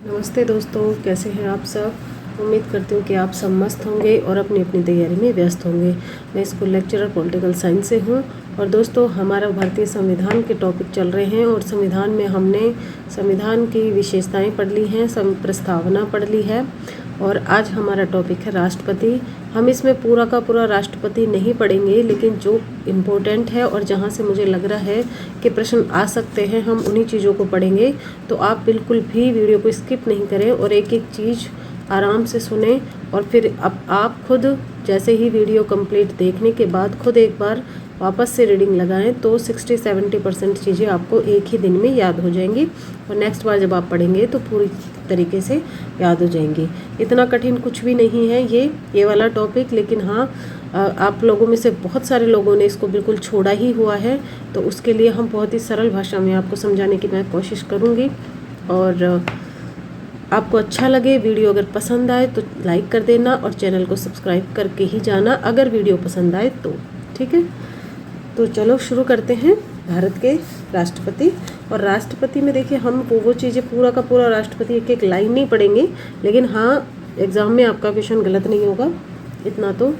नमस्ते दोस्तों, कैसे हैं आप सब। उम्मीद करती हूँ कि आप सब मस्त होंगे और अपनी अपनी तैयारी में व्यस्त होंगे। मैं स्कूल लेक्चरर पॉलिटिकल साइंस से हूँ। और दोस्तों, हमारा भारतीय संविधान के टॉपिक चल रहे हैं और संविधान में हमने संविधान की विशेषताएं पढ़ ली हैं, प्रस्तावना पढ़ ली है और आज हमारा टॉपिक है राष्ट्रपति। हम इसमें पूरा का पूरा राष्ट्रपति नहीं पढ़ेंगे, लेकिन जो इम्पोर्टेंट है और जहाँ से मुझे लग रहा है कि प्रश्न आ सकते हैं हम उन्हीं चीज़ों को पढ़ेंगे। तो आप बिल्कुल भी वीडियो को स्किप नहीं करें और एक एक चीज़ आराम से सुने और फिर अब आप खुद जैसे ही वीडियो कंप्लीट देखने के बाद खुद एक बार वापस से रीडिंग लगाएं तो 60-70% चीज़ें आपको एक ही दिन में याद हो जाएंगी और नेक्स्ट बार जब आप पढ़ेंगे तो पूरी तरीके से याद हो जाएंगी। इतना कठिन कुछ भी नहीं है ये वाला टॉपिक, लेकिन हाँ, आप लोगों में से बहुत सारे लोगों ने इसको बिल्कुल छोड़ा ही हुआ है, तो उसके लिए हम बहुत ही सरल भाषा में आपको समझाने की मैं कोशिश करूँगी। और आपको अच्छा लगे, वीडियो अगर पसंद आए तो लाइक कर देना और चैनल को सब्सक्राइब करके ही जाना अगर वीडियो पसंद आए तो, ठीक है। तो चलो शुरू करते हैं भारत के राष्ट्रपति। और राष्ट्रपति में देखिए हम वो चीज़ें पूरा का पूरा राष्ट्रपति एक एक लाइन नहीं पढ़ेंगे, लेकिन हाँ, एग्ज़ाम में आपका क्वेश्चन गलत नहीं होगा, इतना तो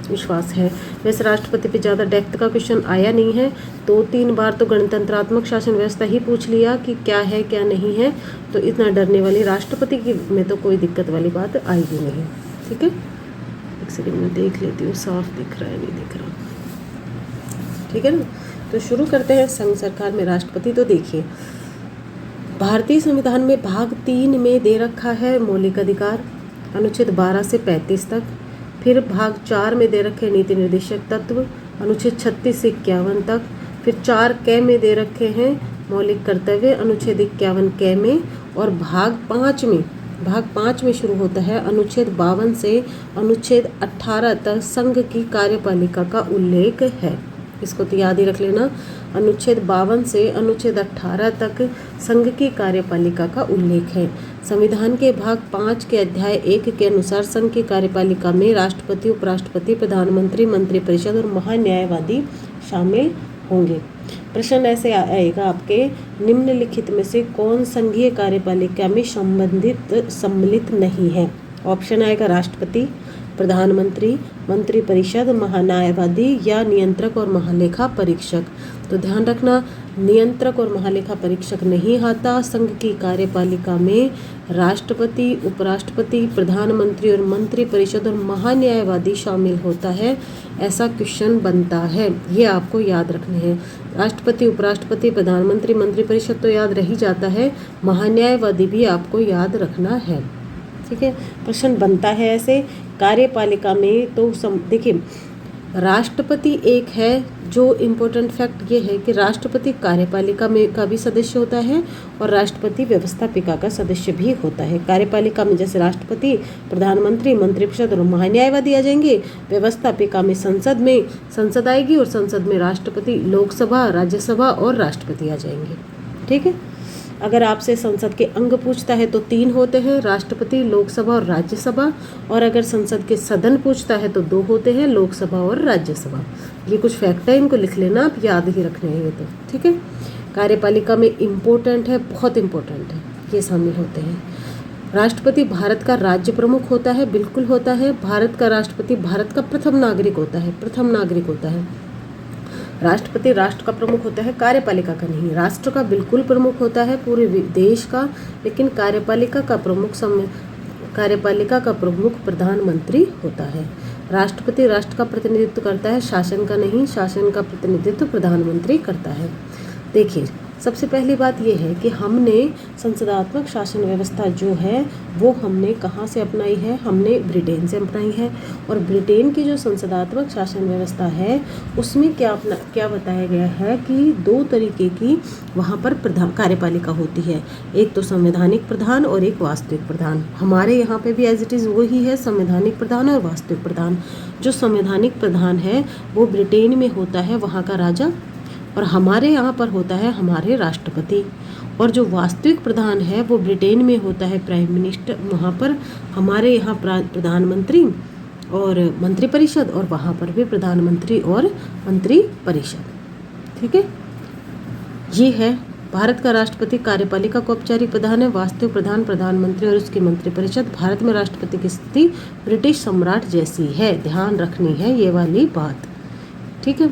विश्वास है। वैसे राष्ट्रपति पे ज़्यादा डेप्थ का क्वेश्चन आया नहीं है, 2-3 बार तो गणतंत्रात्मक शासन व्यवस्था ही पूछ लिया कि क्या है क्या नहीं है, तो इतना डरने वाली राष्ट्रपति की में तो कोई दिक्कत वाली बात आएगी नहीं, ठीक है। एक सेकंड में देख लेती हूँ साफ दिख रहा है नहीं दिख रहा, ठीक है ना। तो शुरू करते हैं संघ सरकार में राष्ट्रपति। तो देखिए, भारतीय संविधान में भाग 3 में दे रखा है मौलिक अधिकार, अनुच्छेद 12 से 35 तक। फिर भाग 4 में दे रखे नीति निर्देशक तत्व, अनुच्छेद 36 से 51 तक। फिर 4 क में दे रखे हैं मौलिक कर्तव्य, अनुच्छेद 51 क में। और भाग 5 में शुरू होता है अनुच्छेद 52 से अनुच्छेद 18 तक संघ की कार्यपालिका का उल्लेख है। इसको तो याद ही रख लेना, अनुच्छेद 52 से अनुच्छेद 18 तक संघ की कार्यपालिका का उल्लेख है। संविधान के भाग 5 के अध्याय 1 के अनुसार संघ की कार्यपालिका में राष्ट्रपति, उपराष्ट्रपति, प्रधानमंत्री, मंत्रिपरिषद और महान्यायवादी शामिल होंगे। प्रश्न ऐसे आएगा आपके, निम्नलिखित में से कौन संघीय कार्यपालिका में सम्मिलित नहीं है। ऑप्शन आएगा राष्ट्रपति, प्रधानमंत्री, मंत्रिपरिषद, महान्यायवादी या नियंत्रक और महालेखा परीक्षक। तो ध्यान रखना, नियंत्रक और महालेखा परीक्षक नहीं आता। संघ की कार्यपालिका में राष्ट्रपति, उपराष्ट्रपति, प्रधानमंत्री और मंत्रिपरिषद और महान्यायवादी शामिल होता है, ऐसा क्वेश्चन बनता है। ये आपको याद रखने हैं। राष्ट्रपति, उपराष्ट्रपति, प्रधानमंत्री, मंत्रिपरिषद तो याद रह ही जाता है, महान्यायवादी भी आपको याद रखना है, ठीक है। प्रश्न बनता है ऐसे कार्यपालिका में। तो देखिए, राष्ट्रपति एक है, जो इम्पोर्टेंट फैक्ट ये है कि राष्ट्रपति कार्यपालिका में का भी सदस्य होता है और राष्ट्रपति व्यवस्थापिका का सदस्य भी होता है। कार्यपालिका में जैसे राष्ट्रपति, प्रधानमंत्री, मंत्रिपरिषद और महान्यायवादी आ जाएंगे, व्यवस्थापिका में संसद आएगी और संसद में राष्ट्रपति, लोकसभा, राज्यसभा और राष्ट्रपति आ जाएंगे, ठीक है। अगर आपसे संसद के अंग पूछता है तो 3 होते हैं, राष्ट्रपति, लोकसभा और राज्यसभा। और अगर संसद के सदन पूछता है तो 2 होते हैं, लोकसभा और राज्यसभा। ये कुछ फैक्ट है, इनको लिख लेना, आप याद ही रखने हैं ये तो, ठीक है। कार्यपालिका में इम्पोर्टेंट है, बहुत इम्पोर्टेंट है, ये शामिल होते हैं। राष्ट्रपति भारत का राज्य प्रमुख होता है, बिल्कुल होता है। भारत का राष्ट्रपति भारत का प्रथम नागरिक होता है। राष्ट्रपति राष्ट्र का प्रमुख होता है, कार्यपालिका का नहीं। राष्ट्र का बिल्कुल प्रमुख होता है, पूरे देश का, लेकिन कार्यपालिका का प्रमुख प्रधानमंत्री होता है। राष्ट्रपति राष्ट्र का प्रतिनिधित्व करता है, शासन का नहीं। शासन का प्रतिनिधित्व प्रधानमंत्री करता है। देखिए, सबसे पहली बात यह है कि हमने संसदात्मक शासन व्यवस्था जो है वो हमने कहाँ से अपनाई है, हमने ब्रिटेन से अपनाई है। और ब्रिटेन की जो संसदात्मक शासन व्यवस्था है उसमें क्या बताया गया है कि 2 तरीके की वहाँ पर कार्यपालिका होती है, एक तो संवैधानिक प्रधान और एक वास्तविक प्रधान। हमारे यहाँ पे भी एज इट इज़ वही है, संवैधानिक प्रधान और वास्तविक प्रधान। जो संवैधानिक प्रधान है वो ब्रिटेन में होता है वहाँ का राजा, और हमारे यहाँ पर होता है हमारे राष्ट्रपति। और जो वास्तविक प्रधान है वो ब्रिटेन में होता है प्राइम मिनिस्टर, वहाँ पर हमारे यहाँ प्रधानमंत्री और मंत्रिपरिषद, और वहाँ पर भी प्रधानमंत्री और मंत्रिपरिषद, ठीक है। ये है भारत का राष्ट्रपति कार्यपालिका का औपचारिक प्रधान है। वास्तविक प्रधान प्रधानमंत्री और उसकी मंत्रिपरिषद। भारत में राष्ट्रपति की स्थिति ब्रिटिश सम्राट जैसी है, ध्यान रखनी है ये वाली बात, ठीक है।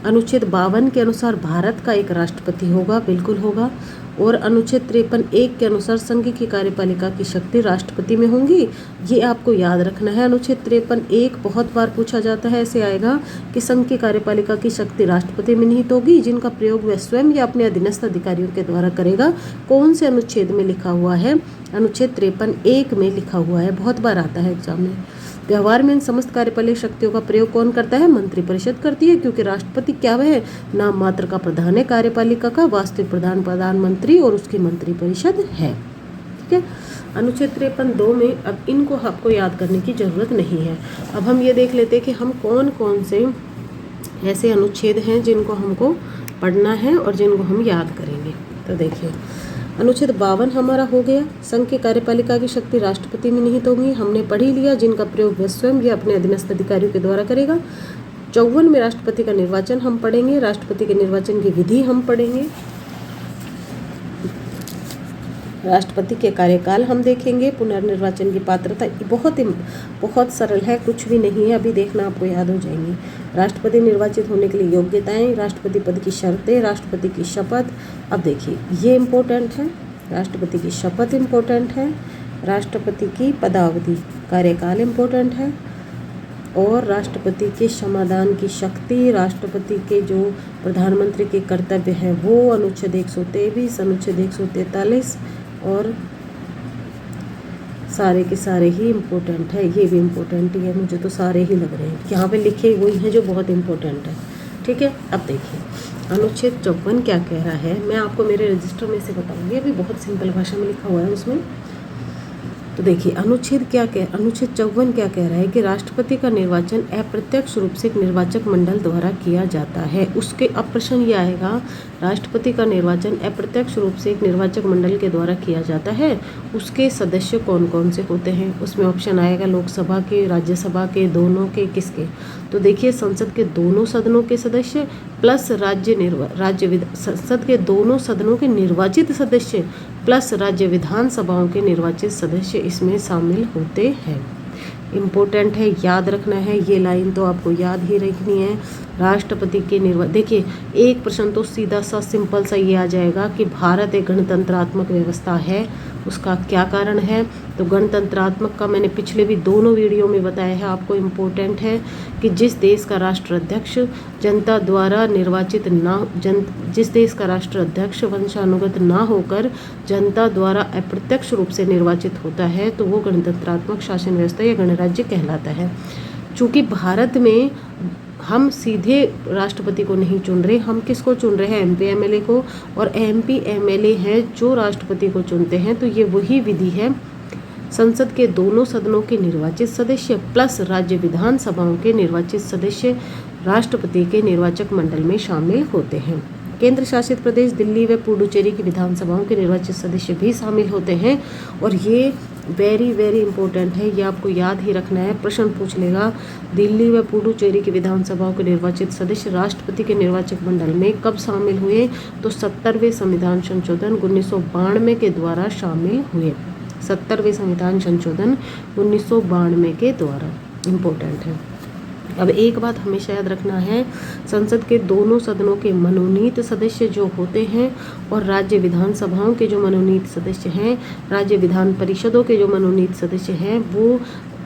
अनुच्छेद 52 के अनुसार भारत का एक राष्ट्रपति होगा, बिल्कुल होगा। और अनुच्छेद 53(1) के अनुसार संघ की कार्यपालिका की शक्ति राष्ट्रपति में होंगी, ये आपको याद रखना है। अनुच्छेद 53(1) बहुत बार पूछा जाता है, ऐसे आएगा कि संघ की कार्यपालिका की शक्ति राष्ट्रपति में निहित होगी, जिनका प्रयोग वह स्वयं या अपने अधीनस्थ अधिकारियों के द्वारा करेगा। कौन से अनुच्छेद में लिखा हुआ है? अनुच्छेद 53(1) में लिखा हुआ है, बहुत बार आता है एग्जाम में। व्यवहार में इन समस्त कार्यपालिक शक्तियों का प्रयोग कौन करता है? मंत्रिपरिषद करती है, क्योंकि राष्ट्रपति क्या है? नाम मात्र का प्रधान है कार्यपालिका का। वास्तविक प्रधान प्रधानमंत्री और उसकी मंत्रिपरिषद है, ठीक है। अनुच्छेद 53(2) में अब इनको आपको याद करने की जरूरत नहीं है। अब हम ये देख लेते हैं कि हम कौन कौन से ऐसे अनुच्छेद हैं जिनको हमको पढ़ना है और जिनको हम याद करेंगे। तो देखिए, अनुच्छेद 52 हमारा हो गया, संघ की कार्यपालिका की शक्ति राष्ट्रपति में निहित होगी, हमने पढ़ ही लिया, जिनका प्रयोग वह स्वयं या अपने अधीनस्थ अधिकारियों के द्वारा करेगा। 54 में राष्ट्रपति का निर्वाचन हम पढ़ेंगे, राष्ट्रपति के निर्वाचन की विधि हम पढ़ेंगे, राष्ट्रपति के कार्यकाल हम देखेंगे, पुनर्निर्वाचन की पात्रता, बहुत सरल है, कुछ भी नहीं है, अभी देखना आपको याद हो जाएंगी। राष्ट्रपति निर्वाचित होने के लिए योग्यताएं, राष्ट्रपति पद की शर्तें, राष्ट्रपति की शपथ। अब देखिए ये इम्पोर्टेंट है, राष्ट्रपति की शपथ इम्पोर्टेंट है, राष्ट्रपति की पदावधि, कार्यकाल इम्पोर्टेंट है, और राष्ट्रपति के क्षमादान की शक्ति, राष्ट्रपति के जो प्रधानमंत्री के कर्तव्य हैं वो, अनुच्छेद 123, अनुच्छेद 143 और सारे के सारे ही इम्पोर्टेंट है। ये भी इम्पोर्टेंट ही है, मुझे तो सारे ही लग रहे हैं, यहाँ पे लिखे वही हैं जो बहुत इम्पोर्टेंट है, ठीक है। अब देखिए अनुच्छेद 54 क्या कह रहा है, मैं आपको मेरे रजिस्टर में से बताऊंगी, अभी बहुत सिंपल भाषा में लिखा हुआ है उसमें। तो देखिए अनुच्छेद 54 क्या कह रहा है कि राष्ट्रपति का निर्वाचन अप्रत्यक्ष रूप से एक निर्वाचक मंडल द्वारा किया जाता है। उसके अब प्रश्न ये आएगा, राष्ट्रपति का निर्वाचन अप्रत्यक्ष रूप से एक निर्वाचक मंडल के द्वारा किया जाता है, उसके सदस्य कौन कौन से होते हैं? उसमें ऑप्शन आएगा लोकसभा के, राज्यसभा के, दोनों के, किसके? तो देखिए संसद के दोनों सदनों के सदस्य प्लस संसद के दोनों सदनों के निर्वाचित सदस्य प्लस राज्य विधानसभाओं के निर्वाचित सदस्य इसमें शामिल होते हैं। इम्पोर्टेंट है, याद रखना है, ये लाइन तो आपको याद ही रखनी है। राष्ट्रपति के देखिए एक प्रश्न तो सीधा सा सिंपल सा ये आ जाएगा कि भारत एक गणतंत्रात्मक व्यवस्था है, उसका क्या कारण है? तो गणतंत्रात्मक का मैंने पिछले भी दोनों वीडियो में बताया है आपको। इम्पोर्टेंट है कि जिस देश का राष्ट्राध्यक्ष जनता द्वारा निर्वाचित जिस देश का राष्ट्राध्यक्ष वंशानुगत ना होकर जनता द्वारा अप्रत्यक्ष रूप से निर्वाचित होता है तो वो गणतंत्रात्मक शासन व्यवस्था या गणराज्य कहलाता है। चूँकि भारत में हम सीधे राष्ट्रपति को नहीं चुन रहे, हम किसको चुन रहे हैं? MP MLA को, और MP MLA हैं जो राष्ट्रपति को चुनते हैं। तो ये वही विधि है, संसद के दोनों सदनों के निर्वाचित सदस्य प्लस राज्य विधानसभाओं के निर्वाचित सदस्य राष्ट्रपति के निर्वाचक मंडल में शामिल होते हैं। केंद्र शासित प्रदेश दिल्ली व पुडुचेरी की विधानसभाओं के निर्वाचित सदस्य भी शामिल होते हैं। और ये वेरी वेरी इंपॉर्टेंट है, ये आपको याद ही रखना है, प्रश्न पूछ लेगा। दिल्ली व पुडुचेरी की विधानसभाओं के निर्वाचित सदस्य राष्ट्रपति के निर्वाचक मंडल में कब शामिल हुए? तो 70वें संविधान संशोधन 1992 के द्वारा शामिल हुए। 70वें संविधान संशोधन 1992 के द्वारा। इम्पोर्टेंट है। अब एक बात हमेशा याद रखना है, संसद के दोनों सदनों के मनोनीत सदस्य जो होते हैं और राज्य विधानसभाओं के जो मनोनीत सदस्य हैं, राज्य विधान परिषदों के जो मनोनीत सदस्य हैं, वो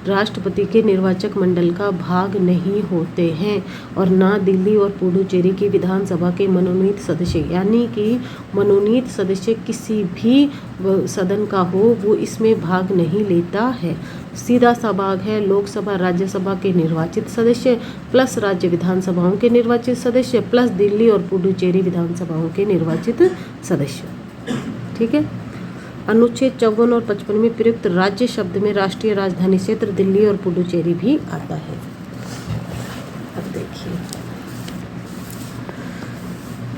राष्ट्रपति के निर्वाचक मंडल का भाग नहीं होते हैं। और ना दिल्ली और पुडुचेरी की विधानसभा के मनोनीत सदस्य, यानी कि मनोनीत सदस्य किसी भी सदन का हो वो इसमें भाग नहीं लेता है। सीधा सा भाग है लोकसभा राज्यसभा के निर्वाचित सदस्य प्लस राज्य विधानसभाओं के निर्वाचित सदस्य प्लस दिल्ली और पुडुचेरी विधानसभाओं के निर्वाचित सदस्य। ठीक है। अनुच्छेद 54 और 55 में प्रयुक्त राज्य शब्द में राष्ट्रीय राजधानी क्षेत्र दिल्ली और पुडुचेरी भी आता है। अब देखिए,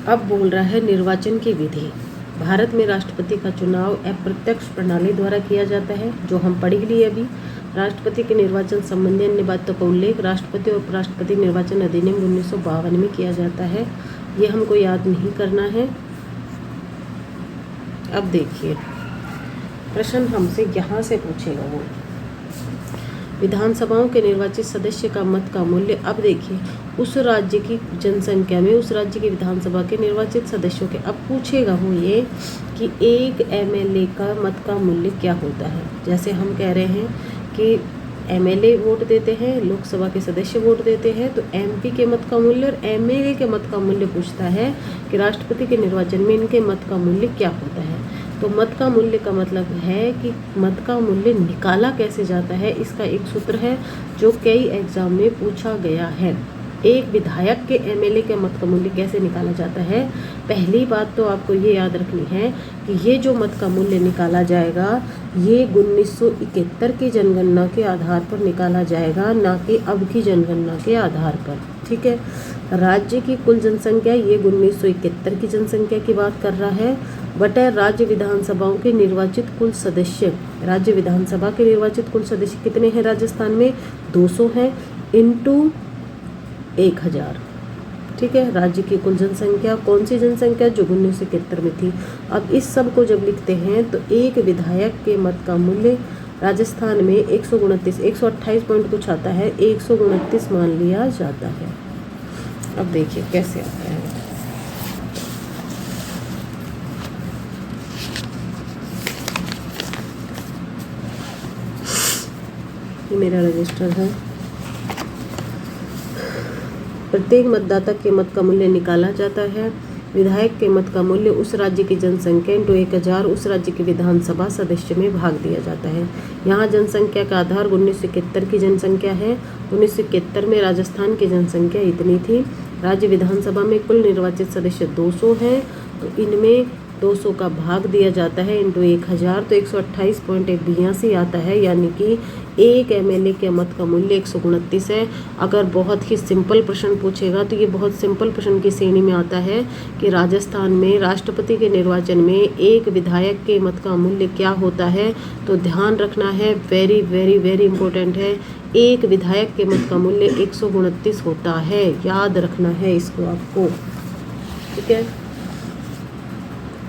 अब बोल रहा है निर्वाचन की विधि। भारत में राष्ट्रपति का चुनाव अप्रत्यक्ष प्रणाली द्वारा किया जाता है, जो हम पढ़ लिए अभी। राष्ट्रपति के निर्वाचन संबंधी अन्य बातों का उल्लेख राष्ट्रपति और उपराष्ट्रपति निर्वाचन अधिनियम 1952 में किया जाता है। ये हमको याद नहीं करना है। अब देखिए प्रश्न हमसे यहाँ से पूछेगा वो, विधानसभाओं के निर्वाचित सदस्य का मत का मूल्य। अब देखिए उस राज्य की जनसंख्या में उस राज्य की विधानसभा के निर्वाचित सदस्यों के, अब पूछेगा वो ये कि एक एमएलए का मत का मूल्य क्या होता है। जैसे हम कह रहे हैं कि एमएलए वोट देते हैं, लोकसभा के सदस्य वोट देते हैं, तो एमपी के मत का मूल्य और एमएलए के मत का मूल्य पूछता है कि राष्ट्रपति के निर्वाचन में इनके मत का मूल्य क्या होता है। तो मत का मूल्य का मतलब है कि मत का मूल्य निकाला कैसे जाता है। इसका एक सूत्र है जो कई एग्जाम में पूछा गया है। एक विधायक के एमएलए के मत का मूल्य कैसे निकाला जाता है। पहली बात तो आपको ये याद रखनी है कि ये जो मत का मूल्य निकाला जाएगा ये 1971 की जनगणना के आधार पर निकाला जाएगा, ना कि अब की जनगणना के आधार पर। ठीक है, राज्य की कुल जनसंख्या ये 1971 की जनसंख्या की बात कर रहा है, बटा राज्य विधानसभाओं के निर्वाचित कुल सदस्य। राज्य विधानसभा के निर्वाचित कुल सदस्य कितने हैं राजस्थान में, 200 हैं, इंटू 1000। ठीक है, राज्य की कुल जनसंख्या, कौन सी जनसंख्या, जो 1971 में थी। अब इस सब को जब लिखते हैं तो एक विधायक के मत का मूल्य राजस्थान में 129 128 पॉइंट कुछ आता है, 129 मान लिया जाता है। अब देखिए कैसे आता है। ये मेरा रजिस्टर है। प्रत्येक मतदाता के मत का मूल्य निकाला जाता है। विधायक के मत का मूल्य उस राज्य की जनसंख्या इंटू 1000 उस राज्य के विधानसभा सदस्य में भाग दिया जाता है। यहाँ जनसंख्या का आधार 1971 की जनसंख्या है। 1971 में राजस्थान की जनसंख्या इतनी थी। राज्य विधानसभा में कुल निर्वाचित सदस्य 200 हैं, तो इनमें 200 का भाग दिया जाता है इंटू 1000, तो 128.82 आता है, यानी कि एक एमएलए के मत का मूल्य 129 है। अगर बहुत ही सिंपल प्रश्न पूछेगा तो ये बहुत सिंपल प्रश्न की श्रेणी में आता है कि राजस्थान में राष्ट्रपति के निर्वाचन में एक विधायक के मत का मूल्य क्या होता है। तो ध्यान रखना है, वेरी वेरी वेरी इंपॉर्टेंट है, एक विधायक के मत का मूल्य 129 होता है, याद रखना है इसको आपको। ठीक है,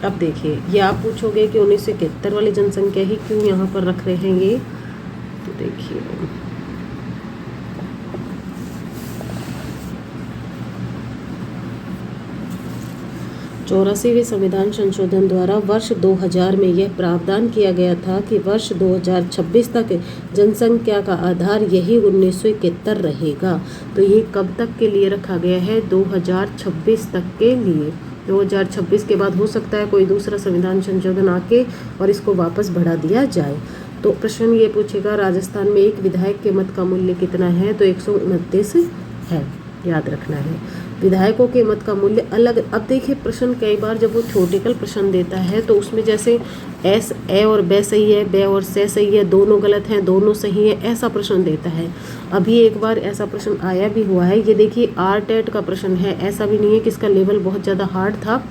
अब देखिए ये आप पूछोगे कि 1971 वाली जनसंख्या ही क्यों यहाँ पर रख रहे हैं ये, तो देखिए 84वें संविधान संशोधन द्वारा वर्ष 2000 में यह प्रावधान किया गया था कि वर्ष 2026 तक जनसंख्या का आधार यही 1971 रहेगा। तो ये कब तक के लिए रखा गया है, 2026 तक के लिए। 2026 के बाद हो सकता है कोई दूसरा संविधान संशोधन आके और इसको वापस बढ़ा दिया जाए। तो प्रश्न ये पूछेगा राजस्थान में एक विधायक के मत का मूल्य कितना है, तो 129 है, याद रखना है। विधायकों के मत का मूल्य अलग। अब देखिए प्रश्न कई बार जब वो थ्योरेटिकल प्रश्न देता है तो उसमें जैसे एस ए और बे सही है, बे और से सही है, दोनों गलत हैं, दोनों सही है, ऐसा प्रश्न देता है। अभी एक बार ऐसा प्रश्न आया भी हुआ है, ये देखिए आरटेट का प्रश्न है, ऐसा भी नहीं है कि इसका लेवल बहुत ज़्यादा हार्ड था।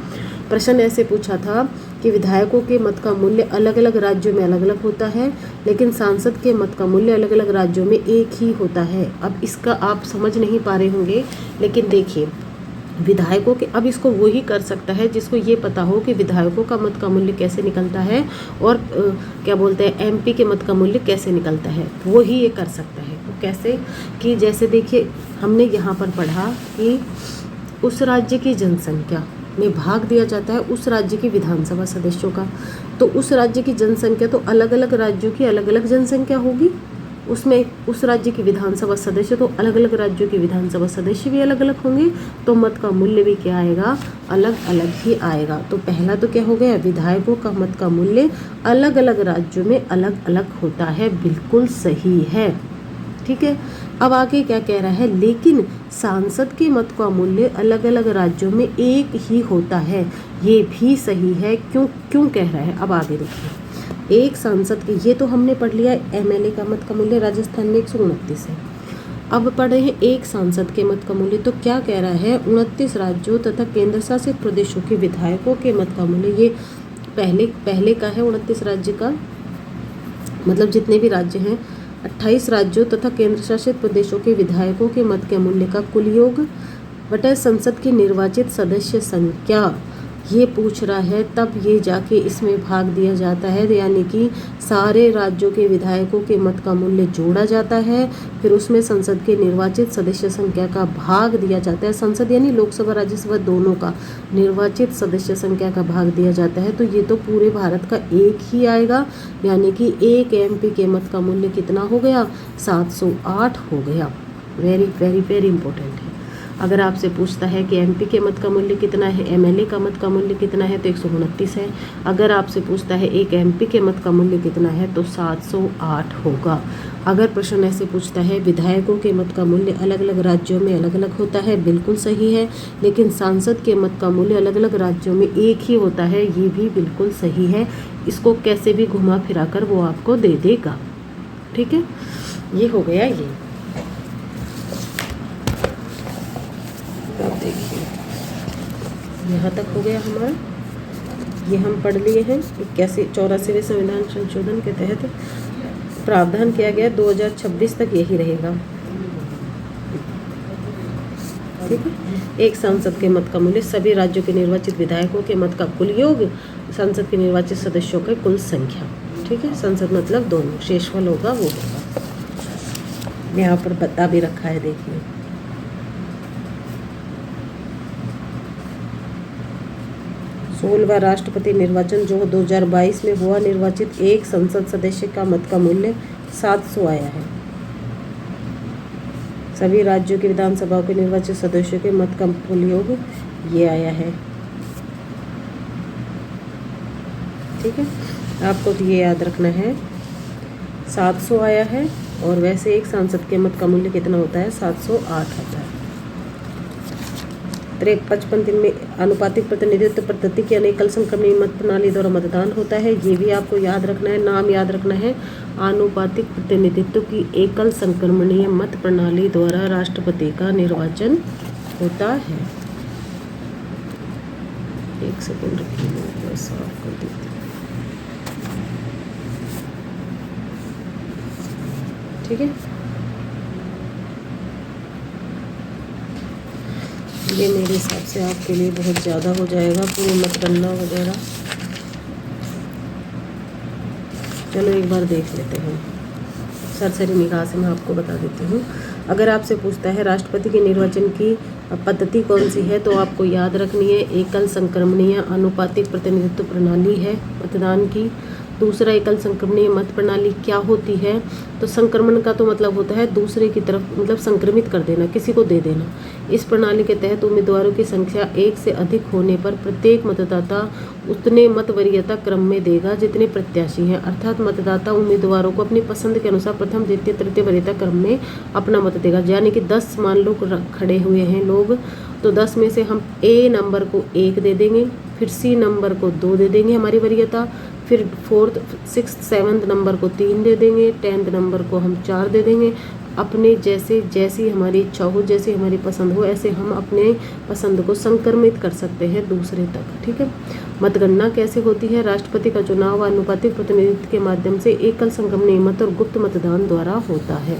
प्रश्न ऐसे पूछा था कि विधायकों के मत का मूल्य अलग अलग राज्यों में अलग अलग होता है, लेकिन सांसद के मत का मूल्य अलग अलग राज्यों में एक ही होता है। अब इसका आप समझ नहीं पा रहे होंगे, लेकिन देखिए विधायकों के, अब इसको वही कर सकता है जिसको ये पता हो कि विधायकों का मत का मूल्य कैसे निकलता है और क्या बोलते हैं एमपी के मत का मूल्य कैसे निकलता है, वो ही ये कर सकता है। वो कैसे कि जैसे देखिए हमने यहाँ पर पढ़ा कि उस राज्य की जनसंख्या में भाग दिया जाता है उस राज्य की विधानसभा सदस्यों का। तो उस राज्य की जनसंख्या तो अलग अलग राज्यों की अलग अलग जनसंख्या होगी, उसमें उस राज्य की विधानसभा सदस्य तो अलग अलग राज्यों की विधानसभा सदस्य भी अलग अलग होंगे, तो मत का मूल्य भी क्या आएगा, अलग अलग ही आएगा। तो पहला तो क्या हो गया, विधायकों का मत का मूल्य अलग अलग राज्यों में अलग अलग होता है, बिल्कुल सही है। ठीक है, अब आगे क्या कह रहा है, लेकिन सांसद के मत का मूल्य अलग अलग राज्यों में एक ही होता है, ये भी सही है। क्यों कह रहा है, अब आगे देखिए। एक सांसद के, ये तो हमने पढ़ लिया एमएलए का मत का मूल्य राजस्थान में 129 है। अब पढ़ रहे हैं एक सांसद के मत का मूल्य, तो क्या कह रहा है, 29 राज्यों तथा केंद्र शासित प्रदेशों के विधायकों के मत का मूल्य, ये पहले का है 29 राज्य का, मतलब जितने भी राज्य हैं 28 राज्यों तथा केंद्र शासित प्रदेशों के विधायकों के मत के मूल्य का कुल योग बटा संसद की निर्वाचित सदस्य संख्या ये पूछ रहा है तब ये जाके इसमें भाग दिया जाता है, यानी कि सारे राज्यों के विधायकों के मत का मूल्य जोड़ा जाता है, फिर उसमें संसद के निर्वाचित सदस्य संख्या का भाग दिया जाता है। संसद यानी लोकसभा राज्यसभा दोनों का निर्वाचित सदस्य संख्या का भाग दिया जाता है। तो ये तो पूरे भारत का एक ही आएगा, यानी कि एक एमपी के मत का मूल्य कितना हो गया, 708 हो गया। वेरी वेरी वेरी इंपॉर्टेंट है। अगर आपसे पूछता है कि एमपी के मत का मूल्य कितना है, एमएलए का मत का मूल्य कितना है, तो 129 है। अगर आपसे पूछता है एक एमपी के मत का मूल्य कितना है, तो 708 होगा। अगर प्रश्न ऐसे पूछता है विधायकों के मत का मूल्य अलग अलग राज्यों में अलग अलग होता है, बिल्कुल सही है, लेकिन सांसद के मत का मूल्य अलग अलग राज्यों में एक ही होता है, ये भी बिल्कुल सही है। इसको कैसे भी घुमा फिरा कर वो आपको दे देगा। ठीक है, ये हो गया। ये अब देखिए यहाँ तक हो गया हमारा, ये हम पढ़ लिए हैं। 84वें संविधान संशोधन के तहत प्रावधान किया गया 2026 तक यही रहेगा। ठीक है, एक सांसद के मत का मूल्य सभी राज्यों के निर्वाचित विधायकों के मत का कुल योग, संसद के निर्वाचित सदस्यों की कुल संख्या। ठीक है, संसद मतलब दोनों, शेषफल होगा वो होगा। यहाँ पर बता भी रखा है, देखिए। सोलहवां राष्ट्रपति निर्वाचन जो 2022 में हुआ, निर्वाचित एक संसद सदस्य का मत का मूल्य 700 आया है। सभी राज्यों की विधानसभाओं के निर्वाचित सदस्यों के मत का कुल योग ये आया है। ठीक है, आपको तो ये याद रखना है, 700 आया है, और वैसे एक सांसद के मत का मूल्य कितना होता है, 708 होता है। 55 दिन में आनुपातिक प्रतिनिधित्व पद्धति की अनेकल संक्रमणीय मत प्रणाली द्वारा मतदान होता है। ये भी आपको याद रखना है, नाम याद रखना है। आनुपातिक प्रतिनिधित्व की एकल संक्रमणीय मत प्रणाली द्वारा राष्ट्रपति का निर्वाचन होता है। एक सेकंड रखिए, मैं साफ कर देती हूँ। ठीक है, ये मेरे हिसाब से आपके लिए बहुत ज़्यादा हो जाएगा, पूरी मतगणना वगैरह। चलो एक बार देख लेते हैं, सरसरी निगाह से मैं आपको बता देती हूँ। अगर आपसे पूछता है राष्ट्रपति के निर्वाचन की पद्धति कौन सी है, तो आपको याद रखनी है एकल संक्रमणीय आनुपातिक प्रतिनिधित्व प्रणाली है मतदान की। दूसरा, एकल संक्रमणीय मत प्रणाली क्या होती है, तो संक्रमण का तो मतलब होता है दूसरे की तरफ, मतलब संक्रमित कर देना, किसी को दे देना। इस प्रणाली के तहत उम्मीदवारों की संख्या एक से अधिक होने पर प्रत्येक मतदाता उतने मत वरीयता क्रम में देगा जितने प्रत्याशी हैं, अर्थात मतदाता उम्मीदवारों को अपनी पसंद के अनुसार प्रथम द्वितीय तृतीय वरीयता क्रम में अपना मत देगा। यानी कि 10 मान लो खड़े हुए हैं लोग, तो 10 में से हम ए नंबर को 1 दे देंगे, फिर सी नंबर को 2 दे देंगे हमारी वरीयता, फिर 4th 6th 7th नंबर को 3 दे देंगे, 10th नंबर को हम 4 दे देंगे। अपने जैसी हमारी इच्छा हो, जैसी हमारी पसंद हो, ऐसे हम अपने पसंद को संक्रमित कर सकते हैं दूसरे तक। ठीक है, मतगणना कैसे होती है, राष्ट्रपति का चुनाव आनुपातिक प्रतिनिधित्व के माध्यम से एकल संक्रमणीय मत और गुप्त मतदान द्वारा होता है।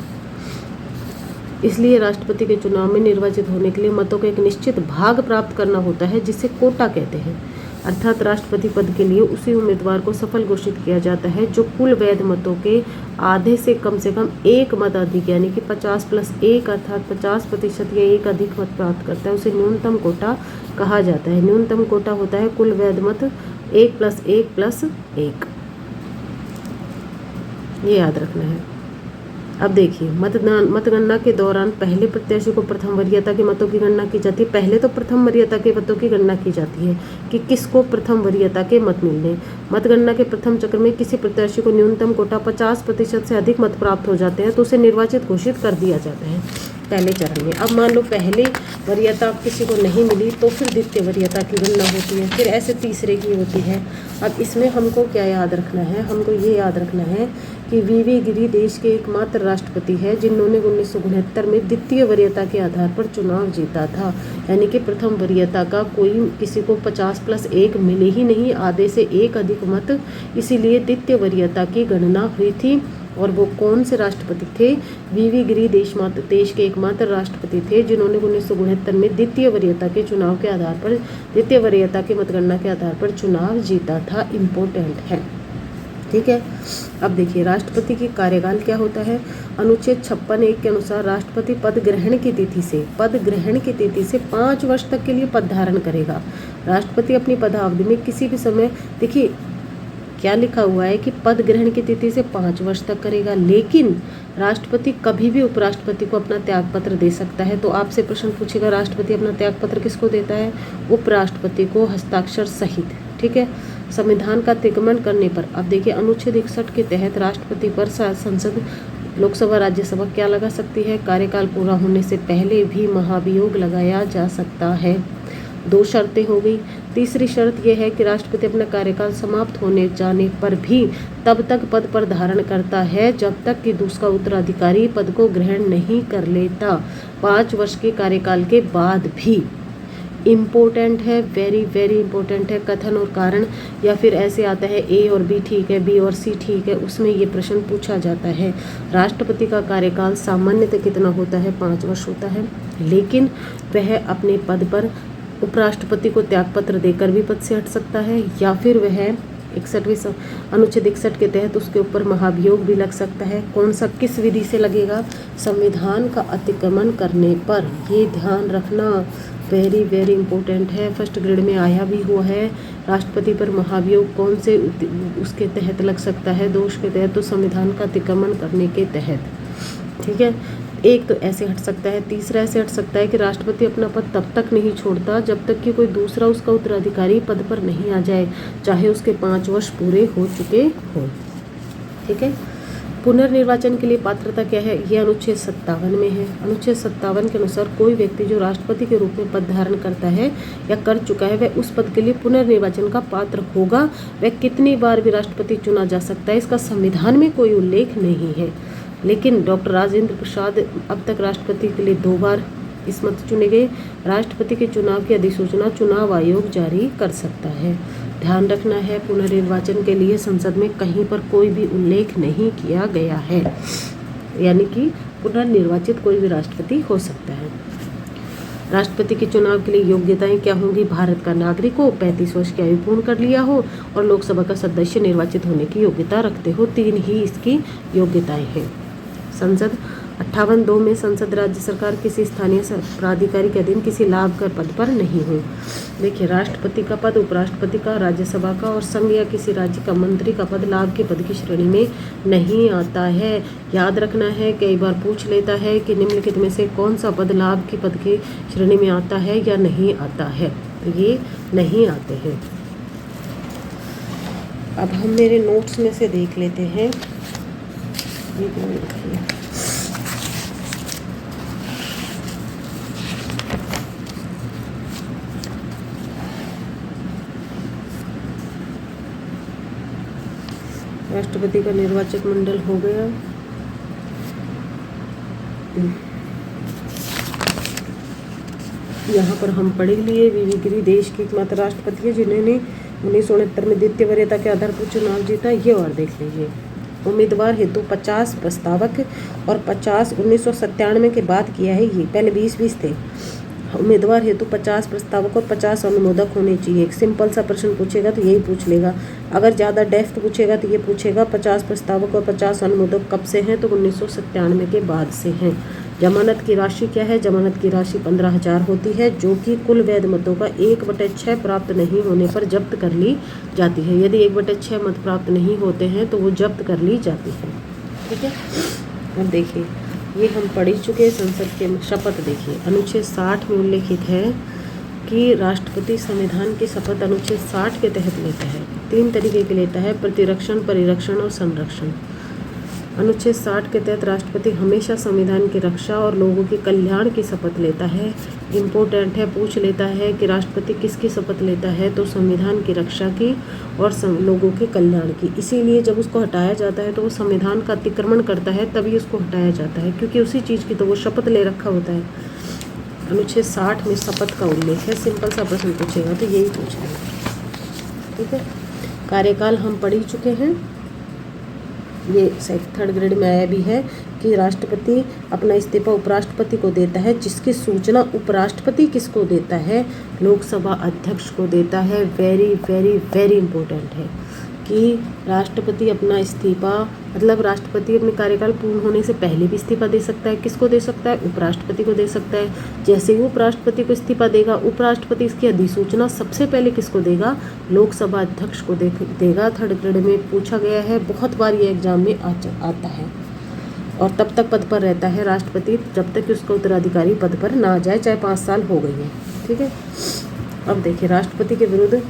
इसलिए राष्ट्रपति के चुनाव में निर्वाचित होने के लिए मतों का एक निश्चित भाग प्राप्त करना होता है, जिसे कोटा कहते हैं। अर्थात राष्ट्रपति पद के लिए उसी उम्मीदवार को सफल घोषित किया जाता है जो कुल वैध मतों के आधे से कम एक मत अधिक, यानी कि 50+1 अर्थात 50% या एक अधिक मत प्राप्त करता है। उसे न्यूनतम कोटा कहा जाता है। न्यूनतम कोटा होता है कुल वैध मत 1+1+1। ये याद रखना है। अब देखिए, मतगणना के दौरान पहले प्रत्याशी को प्रथम वरीयता के मतों की गणना की जाती है। पहले तो प्रथम वरीयता के मतों की गणना की जाती है कि किसको प्रथम वरीयता के मत मिलने। मतगणना के प्रथम चक्र में किसी प्रत्याशी को न्यूनतम कोटा 50% से अधिक मत प्राप्त हो जाते हैं तो उसे निर्वाचित घोषित कर दिया जाता है पहले चरण में। अब मान लो पहले वरीयता किसी को नहीं मिली तो फिर द्वितीय वरीयता की गणना होती है, फिर ऐसे तीसरे की होती है। अब इसमें हमको क्या याद रखना है, हमको ये याद रखना है कि वीवी गिरी देश के एकमात्र राष्ट्रपति है जिन्होंने 1969 में द्वितीय वरीयता के आधार पर चुनाव जीता था। यानी कि प्रथम वरीयता का कोई किसी को 50+1 मिले ही नहीं, आधे से एक अधिक मत, इसीलिए द्वितीय वरीयता की गणना हुई थी और वो कौन से राष्ट्रपति थे? वीवी गिरी देश के एकमात्र राष्ट्रपति थे जिन्होंने 1969 में द्वितीय वरीयता के मतगणना के आधार पर चुनाव जीता था। इम्पोर्टेंट है, ठीक है। अब देखिए राष्ट्रपति की कार्यकाल क्या होता है। अनुच्छेद 56(1) के अनुसार राष्ट्रपति पद ग्रहण की तिथि से 5 वर्ष तक के लिए पद धारण करेगा। राष्ट्रपति अपनी पदावधि में किसी भी समय, देखिए क्या लिखा हुआ है कि पद ग्रहण की तिथि से 5 वर्ष तक करेगा, लेकिन राष्ट्रपति कभी भी उपराष्ट्रपति को अपना त्यागपत्र दे सकता है। तो आपसे प्रश्न पूछेगा राष्ट्रपति अपना त्यागपत्र किसको देता है? उपराष्ट्रपति को, हस्ताक्षर सहित, ठीक है। संविधान का अतिक्रमण करने पर, अब देखिए अनुच्छेद 61 के तहत राष्ट्रपति पर संसद, लोकसभा, राज्यसभा क्या लगा सकती है? कार्यकाल पूरा होने से पहले भी महाभियोग लगाया जा सकता है। 2 शर्तें हो गई। तीसरी शर्त यह है कि राष्ट्रपति अपना कार्यकाल समाप्त होने जाने पर भी तब तक पद पर धारण करता है जब तक कि दूसरा उत्तराधिकारी पद को ग्रहण नहीं कर लेता, 5 वर्ष के कार्यकाल के बाद भी। इम्पोर्टेंट है, वेरी वेरी इंपॉर्टेंट है। कथन और कारण, या फिर ऐसे आता है ए और बी ठीक है, बी और सी ठीक है, उसमें ये प्रश्न पूछा जाता है। राष्ट्रपति का कार्यकाल सामान्यतः कितना होता है? 5 वर्ष होता है, लेकिन वह अपने पद पर उपराष्ट्रपति को त्यागपत्र देकर भी पद से हट सकता है, या फिर वह अनुच्छेद 61 के तहत उसके ऊपर महाभियोग भी लग सकता है। कौन सा, किस विधि से लगेगा? संविधान का अतिक्रमण करने पर। ये ध्यान रखना, वेरी वेरी इंपॉर्टेंट है, फर्स्ट ग्रेड में आया भी हुआ है। राष्ट्रपति पर महाभियोग कौन से उसके तहत लग सकता है? दोष के तहत, तो संविधान का अतिक्रमण करने के तहत, ठीक है। एक तो ऐसे हट सकता है, तीसरा ऐसे हट सकता है कि राष्ट्रपति अपना पद तब तक नहीं छोड़ता जब तक कि कोई दूसरा उसका उत्तराधिकारी पद पर नहीं आ जाए, चाहे उसके 5 वर्ष पूरे हो चुके हों, ठीक है। पुनर्निर्वाचन के लिए पात्रता क्या है? यह अनुच्छेद 57 में है। अनुच्छेद 57 के अनुसार कोई व्यक्ति जो राष्ट्रपति के रूप में पद धारण करता है या कर चुका है, वह उस पद के लिए पुनर्निर्वाचन का पात्र होगा। वह कितनी बार भी राष्ट्रपति चुना जा सकता है, इसका संविधान में कोई उल्लेख नहीं है, लेकिन डॉक्टर राजेंद्र प्रसाद अब तक राष्ट्रपति के लिए 2 बार इस मत चुने गए। राष्ट्रपति के चुनाव की अधिसूचना चुनाव आयोग जारी कर सकता है। ध्यान रखना है, पुनर्निर्वाचन के लिए संसद में कहीं पर कोई भी उल्लेख नहीं किया गया है, यानी कि पुनर्निर्वाचित कोई भी राष्ट्रपति हो सकता है। राष्ट्रपति के चुनाव के लिए योग्यताएं क्या होंगी? भारत का नागरिक हो, 35 वर्ष की आयु पूर्ण कर लिया हो और लोकसभा का सदस्य निर्वाचित होने की योग्यता रखते हो। 3 ही इसकी योग्यताएं हैं। संसद 58(2) में संसद राज्य सरकार किसी स्थानीय प्राधिकारी के अधीन किसी लाभकर पद पर नहीं हो। देखिए राष्ट्रपति का पद, उपराष्ट्रपति का, राज्यसभा का और संघ या किसी राज्य का मंत्री का पद लाभ के पद की श्रेणी में नहीं आता है। याद रखना है, कई बार पूछ लेता है कि निम्नलिखित में से कौन सा पद लाभ की पद की श्रेणी में आता है या नहीं आता है, तो ये नहीं आते हैं। अब हम मेरे नोट्स में से देख लेते हैं। राष्ट्रपति का निर्वाचक मंडल हो गया। यहाँ पर हम पढ़ लिए वीवी गिरी देश के एकमात्र राष्ट्रपति है जिन्होंने 1969 में द्वितीय वरीयता के आधार पर चुनाव जीता। ये और देख लीजिए। उम्मीदवार हेतु 50 प्रस्तावक और 50 1997 के बाद किया है। ये पहले 20 थे। उम्मीदवार हेतु 50 प्रस्तावक और 50 अनुमोदक होने चाहिए। एक सिंपल सा प्रश्न पूछेगा तो यही पूछ लेगा। अगर ज़्यादा डेप्थ पूछेगा तो ये पूछेगा 50 प्रस्तावक और 50 अनुमोदक कब से हैं, तो 1997 के बाद से हैं। जमानत की राशि क्या है? जमानत की राशि 15,000 होती है, जो कि कुल वैध मतों का 1/6 प्राप्त नहीं होने पर जब्त कर ली जाती है। यदि 1/6 मत प्राप्त नहीं होते हैं तो वो जब्त कर ली जाती है। ठीक है, अब देखिए ये हम पढ़ ही चुके हैं। संसद के शपथ देखिए, अनुच्छेद 60 में उल्लेखित है कि राष्ट्रपति संविधान की शपथ अनुच्छेद 60 के तहत लेता है। 3 तरीके के लेता है, प्रतिरक्षण, परिरक्षण और संरक्षण। अनुच्छेद 60 के तहत राष्ट्रपति हमेशा संविधान की रक्षा और लोगों के कल्याण की शपथ लेता है। इम्पोर्टेंट है, पूछ लेता है कि राष्ट्रपति किसकी शपथ लेता है, तो संविधान की रक्षा की और लोगों के कल्याण की। इसीलिए जब उसको हटाया जाता है तो वो संविधान का अतिक्रमण करता है, तभी उसको हटाया जाता है, क्योंकि उसी चीज़ की तो वो शपथ ले रखा होता है। अनुच्छेद 60 में शपथ का उल्लेख है। सिंपल सा प्रश्न पूछेगा तो यही पूछेगा। ठीक है, कार्यकाल हम पढ़ ही चुके हैं। ये थर्ड ग्रेड में आया भी है कि राष्ट्रपति अपना इस्तीफा उपराष्ट्रपति को देता है, जिसकी सूचना उपराष्ट्रपति किसको देता है, लोकसभा अध्यक्ष को देता है। वेरी वेरी वेरी इंपॉर्टेंट है कि राष्ट्रपति अपना इस्तीफा, मतलब राष्ट्रपति अपने कार्यकाल पूर्ण होने से पहले भी इस्तीफा दे सकता है। किसको दे सकता है, उपराष्ट्रपति को दे सकता है। जैसे ही उपराष्ट्रपति को इस्तीफा देगा, उपराष्ट्रपति इसकी अधिसूचना सबसे पहले किसको देगा, लोकसभा अध्यक्ष को देगा। थर्ड ग्रेड में पूछा गया है, बहुत बार ये एग्जाम में आता है। और तब तक पद पर रहता है राष्ट्रपति जब तक कि उसका उत्तराधिकारी पद पर ना आ जाए, चाहे 5 साल हो गई है। ठीक है, अब देखिए राष्ट्रपति के विरुद्ध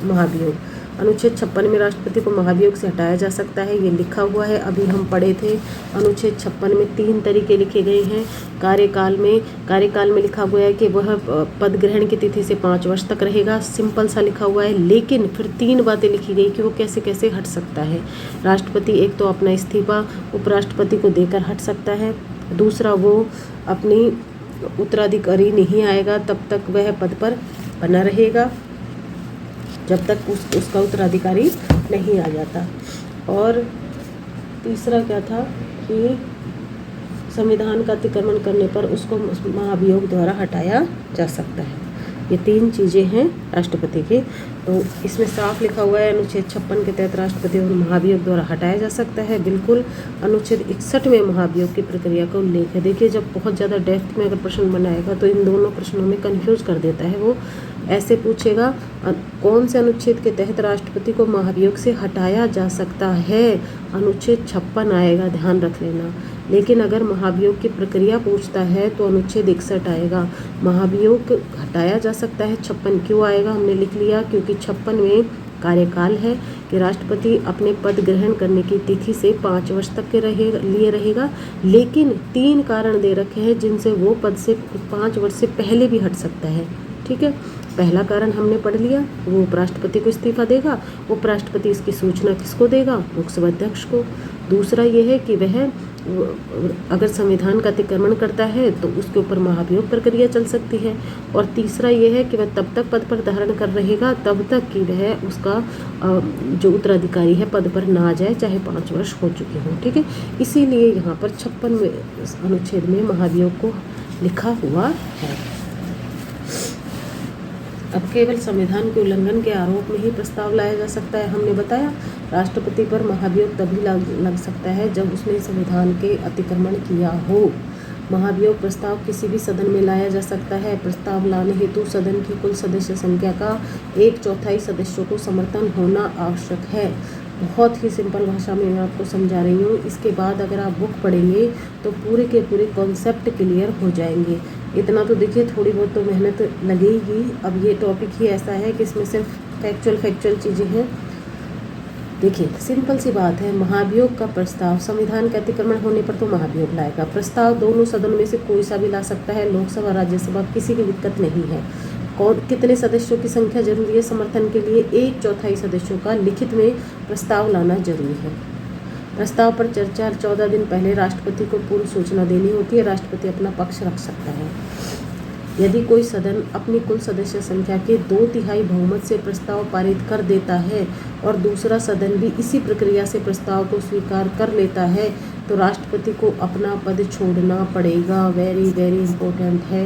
महाभियोग। अनुच्छेद 56 में राष्ट्रपति को महाभियोग से हटाया जा सकता है, ये लिखा हुआ है, अभी हम पढ़े थे। अनुच्छेद 56 में 3 तरीके लिखे गए हैं। कार्यकाल में लिखा हुआ है कि वह पद ग्रहण की तिथि से 5 वर्ष तक रहेगा, सिंपल सा लिखा हुआ है। लेकिन फिर 3 बातें लिखी गई कि वो कैसे कैसे हट सकता है। राष्ट्रपति एक तो अपना इस्तीफा उपराष्ट्रपति को देकर हट सकता है, दूसरा वो अपनी उत्तराधिकारी नहीं आएगा तब तक वह पद पर बना रहेगा जब तक उसका उत्तराधिकारी नहीं आ जाता। और तीसरा क्या था कि संविधान का अतिक्रमण करने पर उसको महाभियोग द्वारा हटाया जा सकता है। ये 3 चीज़ें हैं राष्ट्रपति के। तो इसमें साफ लिखा हुआ है अनुच्छेद 56 के तहत राष्ट्रपति को महाभियोग द्वारा हटाया जा सकता है, बिल्कुल। अनुच्छेद 61 में महाभियोग की प्रक्रिया का उल्लेख है। देखिए, जब बहुत ज़्यादा डेप्थ में अगर प्रश्न बनाएगा तो इन दोनों प्रश्नों में कन्फ्यूज कर देता है। वो ऐसे पूछेगा, कौन से अनुच्छेद के तहत राष्ट्रपति को महाभियोग से हटाया जा सकता है, अनुच्छेद 56 आएगा, ध्यान रख लेना। लेकिन अगर महाभियोग की प्रक्रिया पूछता है तो अनुच्छेद 61 आएगा। महाभियोग हटाया जा सकता है, 56 क्यों आएगा, हमने लिख लिया क्योंकि 56 में कार्यकाल है कि राष्ट्रपति अपने पद ग्रहण करने की तिथि से 5 वर्ष तक के लिए रहेगा। लेकिन 3 कारण दे रखे हैं जिनसे वो पद से 5 वर्ष से पहले भी हट सकता है। ठीक है, पहला कारण हमने पढ़ लिया, वो उपराष्ट्रपति को इस्तीफा देगा। उपराष्ट्रपति इसकी सूचना किसको देगा, लोकसभा अध्यक्ष को। दूसरा ये है कि वह अगर संविधान का अतिक्रमण करता है तो उसके ऊपर महाभियोग प्रक्रिया चल सकती है। और तीसरा ये है कि वह तब तक पद पर धारण कर रहेगा तब तक कि वह उसका जो उत्तराधिकारी है पद पर ना आ जाए, चाहे 5 वर्ष हो चुके हों। ठीक है, इसीलिए यहाँ पर 56 अनुच्छेद में महाभियोग को लिखा हुआ है। अब केवल संविधान के उल्लंघन के आरोप में ही प्रस्ताव लाया जा सकता है। हमने बताया राष्ट्रपति पर महाभियोग तभी लग सकता है जब उसने संविधान के अतिक्रमण किया हो। महाभियोग प्रस्ताव किसी भी सदन में लाया जा सकता है। प्रस्ताव लाने हेतु सदन की कुल सदस्य संख्या का 1/4 सदस्यों को समर्थन होना आवश्यक है। बहुत ही सिंपल भाषा में मैं आपको समझा रही हूँ। इसके बाद अगर आप बुक पढ़ेंगे तो पूरे के पूरे कॉन्सेप्ट क्लियर हो जाएंगे। इतना तो देखिए, थोड़ी बहुत तो मेहनत लगेगी। अब ये टॉपिक ही ऐसा है कि इसमें सिर्फ फैक्चुअल चीज़ें हैं। देखिए, सिंपल सी बात है, महाभियोग का प्रस्ताव संविधान के अतिक्रमण होने पर तो महाभियोग लाएगा। प्रस्ताव दोनों सदन में से कोई सा भी ला सकता है, लोकसभा राज्यसभा, किसी की दिक्कत नहीं है। और कितने सदस्यों की संख्या जरूरी है समर्थन के लिए, 1/4 सदस्यों का लिखित में प्रस्ताव लाना जरूरी है। प्रस्ताव पर चर्चा 14 दिन पहले राष्ट्रपति को पूर्व सूचना देनी होती है। राष्ट्रपति अपना पक्ष रख सकता है। यदि कोई सदन अपनी कुल सदस्य संख्या के 2/3 बहुमत से प्रस्ताव पारित कर देता है और दूसरा सदन भी इसी प्रक्रिया से प्रस्ताव को स्वीकार कर लेता है तो राष्ट्रपति को अपना पद छोड़ना पड़ेगा। वेरी वेरी इम्पोर्टेंट है।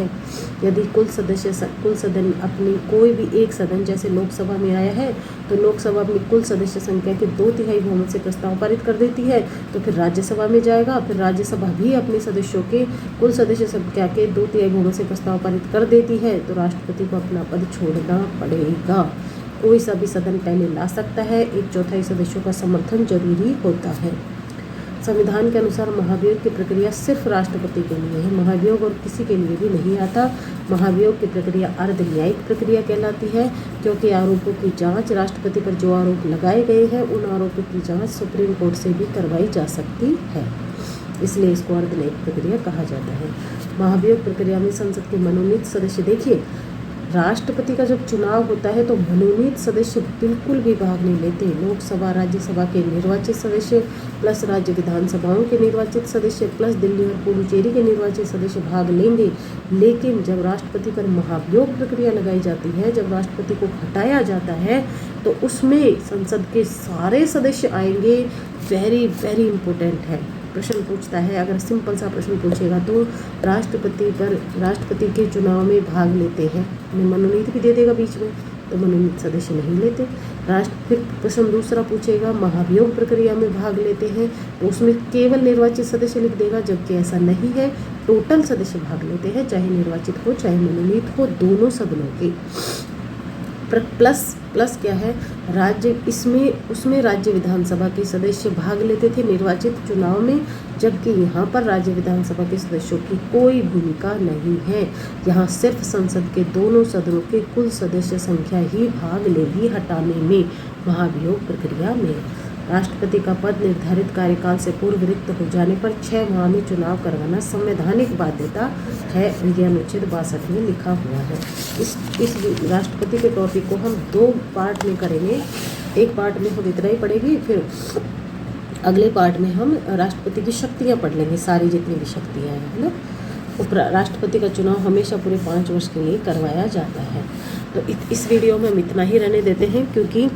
यदि कुल सदन अपनी कोई भी एक सदन जैसे लोकसभा में आया है तो लोकसभा अपनी कुल सदस्य संख्या के 2/3 बहुमत से प्रस्ताव पारित कर देती है तो फिर राज्यसभा में जाएगा। फिर राज्यसभा भी अपने सदस्यों के कुल सदस्य संख्या के 2/3 बहुमत से प्रस्ताव पारित कर देती है तो राष्ट्रपति को अपना पद छोड़ना पड़ेगा। कोई सा भी सदन पहले ला सकता है। 1/4 सदस्यों का समर्थन जरूरी होता है। संविधान के अनुसार महाभियोग की प्रक्रिया सिर्फ राष्ट्रपति के लिए है। महाभियोग और किसी के लिए भी नहीं आता। महाभियोग की प्रक्रिया अर्ध न्यायिक प्रक्रिया कहलाती है क्योंकि आरोपों की जांच, राष्ट्रपति पर जो आरोप लगाए गए हैं उन आरोपों की जांच सुप्रीम कोर्ट से भी करवाई जा सकती है, इसलिए इसको अर्ध न्यायिक प्रक्रिया कहा जाता है। महाभियोग प्रक्रिया में संसद के मनोनीत सदस्य, देखिए राष्ट्रपति का जब चुनाव होता है तो मनोनीत सदस्य बिल्कुल भी भाग नहीं लेते। लोकसभा राज्यसभा के निर्वाचित सदस्य प्लस राज्य विधानसभाओं के निर्वाचित सदस्य प्लस दिल्ली और पुडुचेरी के निर्वाचित सदस्य भाग लेंगे। लेकिन जब राष्ट्रपति पर महाभियोग प्रक्रिया लगाई जाती है, जब राष्ट्रपति को हटाया जाता है, तो उसमें संसद के सारे सदस्य आएंगे। वेरी वेरी इंपॉर्टेंट है। प्रश्न पूछता है, अगर सिंपल सा प्रश्न पूछेगा तो राष्ट्रपति के चुनाव में भाग लेते हैं, मनोनीत भी दे देगा बीच में, तो मनोनीत सदस्य नहीं लेते। फिर प्रश्न दूसरा पूछेगा, महाभियोग प्रक्रिया में भाग लेते हैं, तो उसमें केवल निर्वाचित सदस्य लिख देगा, जबकि ऐसा नहीं है। टोटल सदस्य भाग लेते हैं, चाहे निर्वाचित हो चाहे मनोनीत हो, दोनों सदनों के। प्लस क्या है, उसमें राज्य विधानसभा के सदस्य भाग लेते थे निर्वाचित चुनाव में, जबकि यहाँ पर राज्य विधानसभा के सदस्यों की कोई भूमिका नहीं है। यहाँ सिर्फ संसद के दोनों सदनों के कुल सदस्य संख्या ही भाग लेगी हटाने में, महाभियोग प्रक्रिया में। राष्ट्रपति का पद निर्धारित कार्यकाल से पूर्व रिक्त हो जाने पर 6 माह में चुनाव करवाना संवैधानिक बाध्यता है, ये अनुच्छेद 62 में लिखा हुआ है। इस राष्ट्रपति के टॉपिक को हम 2 पार्ट में करेंगे। एक पार्ट में हम इतना ही पढ़ेंगे, फिर अगले पार्ट में हम राष्ट्रपति की शक्तियाँ पढ़ लेंगे, सारी जितनी भी शक्तियाँ हैं, है ना। राष्ट्रपति का चुनाव हमेशा पूरे 5 वर्ष के लिए करवाया जाता है। तो इस वीडियो में हम इतना ही रहने देते हैं, क्योंकि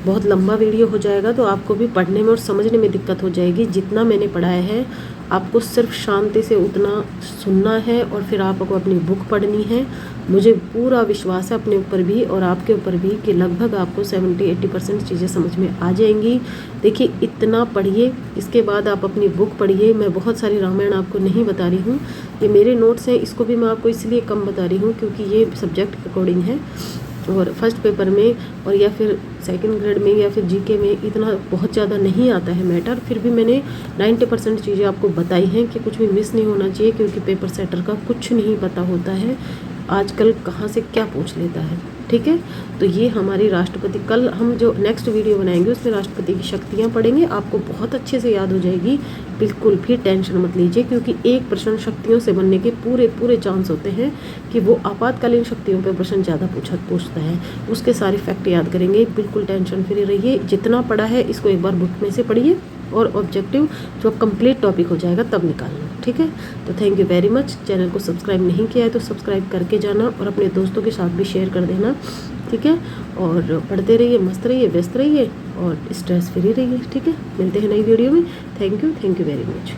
बहुत लंबा वीडियो हो जाएगा तो आपको भी पढ़ने में और समझने में दिक्कत हो जाएगी। जितना मैंने पढ़ाया है आपको सिर्फ शांति से उतना सुनना है और फिर आपको अपनी बुक पढ़नी है। मुझे पूरा विश्वास है अपने ऊपर भी और आपके ऊपर भी कि लगभग आपको 70-80% चीज़ें समझ में आ जाएंगी। देखिए, इतना पढ़िए, इसके बाद आप अपनी बुक पढ़िए। मैं बहुत सारी रामायण आपको नहीं बता रही हूँ, ये मेरे नोट्स हैं, इसको भी मैं आपको इसलिए कम बता रही हूँ क्योंकि ये सब्जेक्ट के अकॉर्डिंग है। और फर्स्ट पेपर में और या फिर सेकंड ग्रेड में या फिर जीके में इतना बहुत ज़्यादा नहीं आता है मैटर, फिर भी मैंने 90% चीज़ें आपको बताई हैं कि कुछ भी मिस नहीं होना चाहिए, क्योंकि पेपर सेटर का कुछ नहीं पता होता है आजकल कहाँ से क्या पूछ लेता है। ठीक है, तो ये हमारी राष्ट्रपति, कल हम जो नेक्स्ट वीडियो बनाएंगे उसमें राष्ट्रपति की शक्तियाँ पढ़ेंगे, आपको बहुत अच्छे से याद हो जाएगी। बिल्कुल भी टेंशन मत लीजिए, क्योंकि एक प्रश्न शक्तियों से बनने के पूरे चांस होते हैं कि वो आपातकालीन शक्तियों पर प्रश्न ज़्यादा पूछता है। उसके सारे फैक्ट याद करेंगे, बिल्कुल टेंशन फ्री रहिए। जितना पढ़ा है इसको एक बार बुक में से पढ़िए और ऑब्जेक्टिव जब कंप्लीट टॉपिक हो जाएगा तब निकालना। ठीक है, तो thank you very much. Channel को सब्सक्राइब नहीं किया है तो सब्सक्राइब करके जाना और अपने दोस्तों के साथ भी शेयर कर देना। ठीक है, और पढ़ते रहिए, मस्त रहिए, व्यस्त रहिए और स्ट्रेस फ्री रहिए। ठीक है, मिलते हैं नई वीडियो में। Thank you very much.